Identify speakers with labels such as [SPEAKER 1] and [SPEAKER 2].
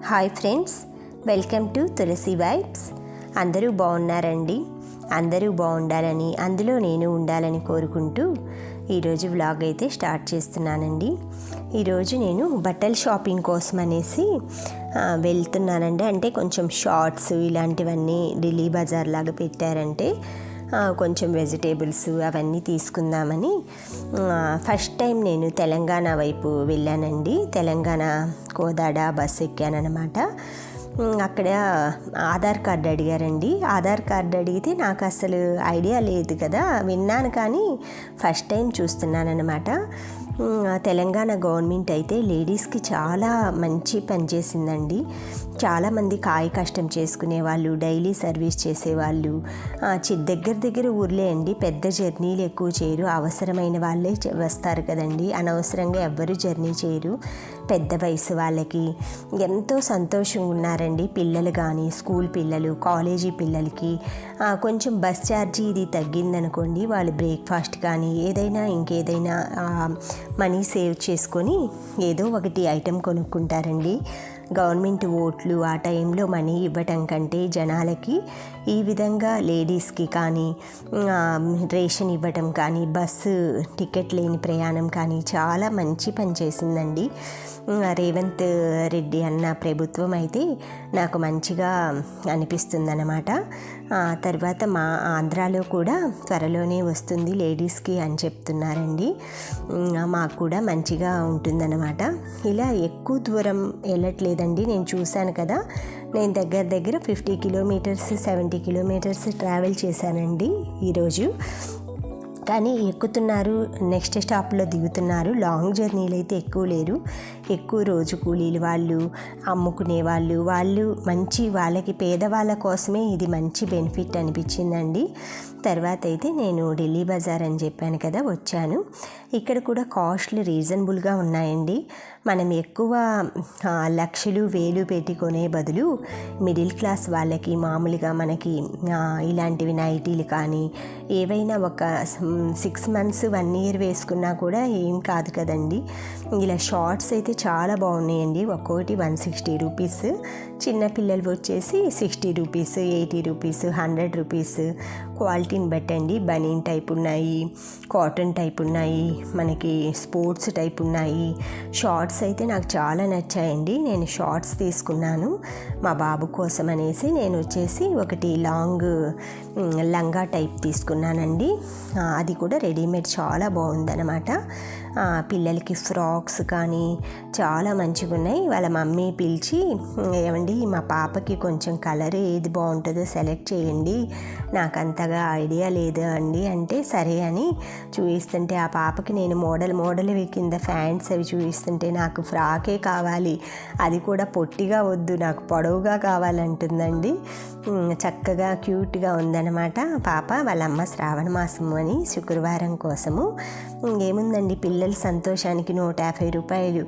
[SPEAKER 1] Hi friends, welcome to Tulasi vibes. అందరూ బాగున్నారండి. అందరూ బాగుండాలని, అందులో నేను ఉండాలని కోరుకుంటూ ఈరోజు వ్లాగ్ అయితే స్టార్ట్ చేస్తున్నానండి. ఈరోజు నేను బట్టల షాపింగ్ కోసం అనేసి వెళ్తున్నానండి. అంటే కొంచెం షార్ట్స్ ఇలాంటివన్నీ ఢిల్లీ బజార్ లాగా పెట్టారంటే కొంచెం వెజిటేబుల్స్ అవన్నీ తీసుకుందామని ఫస్ట్ టైం నేను తెలంగాణ వైపు వెళ్ళానండి. తెలంగాణ కోదాడ బస్సు ఎక్కానమాట. అక్కడ ఆధార్ కార్డు అడిగారండి. ఆధార్ కార్డు అడిగితే నాకు అసలు ఐడియా లేదు కదా, విన్నాను కానీ ఫస్ట్ టైం చూస్తున్నానమాట. తెలంగాణ గవర్నమెంట్ అయితే లేడీస్కి చాలా మంచి పని చేసిందండి. చాలామంది కాయ కష్టం చేసుకునే వాళ్ళు, డైలీ సర్వీస్ చేసేవాళ్ళు దగ్గర ఊర్లే అండి, పెద్ద జర్నీలు ఎక్కువ చేయరు. అవసరమైన వాళ్ళే వస్తారు కదండి, అనవసరంగా ఎవ్వరూ జర్నీ చేయరు. పెద్ద వయసు వాళ్ళకి ఎంతో సంతోషంగా ఉన్నారండి. పిల్లలు కానీ, స్కూల్ పిల్లలు, కాలేజీ పిల్లలకి కొంచెం బస్ ఛార్జీ ఇది తగ్గిందనుకోండి, వాళ్ళు బ్రేక్ఫాస్ట్ కానీ ఏదైనా ఇంకేదైనా మనీ సేవ్ చేసుకొని ఏదో ఒకటి ఐటెం కొనుక్కుంటారండి. గవర్నమెంట్ ఓట్లు ఆ టైంలో మనీ ఇవ్వటం కంటే జనాలకి ఈ విధంగా లేడీస్కి కానీ రేషన్ ఇవ్వటం కానీ, బస్సు టికెట్ లేని ప్రయాణం కానీ చాలా మంచి పని చేసిందండి రేవంత్ రెడ్డి అన్న ప్రభుత్వం. అయితే నాకు మంచిగా అనిపిస్తుందన్నమాట. తర్వాత మా ఆంధ్రాలో కూడా త్వరలోనే వస్తుంది లేడీస్కి అని చెప్తున్నారండి. మాకు కూడా మంచిగా ఉంటుందన్నమాట. ఇలా ఎక్కువ దూరం వెళ్ళట్లేదండి. నేను చూశాను కదా, నేను దగ్గర 50 కిలోమీటర్స్ 70 కిలోమీటర్స్ ట్రావెల్ చేశానండి ఈరోజు. కానీ ఎక్కుతున్నారు, నెక్స్ట్ స్టాప్లో దిగుతున్నారు. లాంగ్ జర్నీలు అయితే ఎక్కువ లేరు. ఎక్కువ రోజు కూలీలు వాళ్ళు, అమ్ముకునే వాళ్ళు మంచి, వాళ్ళకి పేదవాళ్ళ కోసమే ఇది మంచి బెనిఫిట్ అనిపించిందండి. తర్వాత అయితే నేను ఢిల్లీ బజార్ అని చెప్పాను కదా, వచ్చాను. ఇక్కడ కూడా కాస్ట్లు రీజనబుల్గా ఉన్నాయండి. మనం ఎక్కువ లక్షలు వేలు పెట్టుకునే బదులు మిడిల్ క్లాస్ వాళ్ళకి మామూలుగా మనకి ఇలాంటివి నైటీలు కానీ ఏవైనా ఒక 6 months 1 year వేసుకున్నా కూడా ఏం కాదు కదండి. ఇలా షార్ట్స్ అయితే చాలా బాగున్నాయండి. ఒక్కొక్కటి 160 రూపీస్, చిన్నపిల్లలు వచ్చేసి 60 రూపీస్, 80 రూపీస్, 100 రూపీస్. క్వాలిటీని బట్టండి. బనీన్ టైప్ ఉన్నాయి, కాటన్ టైప్ ఉన్నాయి, మనకి స్పోర్ట్స్ టైప్ ఉన్నాయి. షార్ట్స్ అయితే నాకు చాలా నచ్చాయండి. నేను షార్ట్స్ తీసుకున్నాను మా బాబు కోసం అనేసి. నేను వచ్చేసి ఒకటి లాంగ్ లంగా టైప్ తీసుకున్నానండి. అది కూడా రెడీమేడ్ చాలా బాగుందన్నమాట. పిల్లలకి ఫ్రాక్స్ కానీ చాలా మంచిగా ఉన్నాయి. వాళ్ళ మమ్మీ పిలిచి, ఏమండి మా పాపకి కొంచెం కలర్ ఏది బాగుంటుందో సెలెక్ట్ చేయండి, నాకు అంతగా ఐడియా లేదు అండి అంటే, సరే అని చూపిస్తుంటే ఆ పాపకి నేను మోడల్ కింద ఫ్యాంట్స్ అవి చూపిస్తుంటే నాకు ఫ్రాకే కావాలి, అది కూడా పొట్టిగా వద్దు, నాకు పొడవుగా కావాలంటుందండి. చక్కగా క్యూట్గా ఉందన్నమాట పాప. వాళ్ళ అమ్మ శ్రావణ మాసం అని శుక్రవారం కోసము ఏముందండి, పిల్లల సంతోషానికి 150 రూపాయలు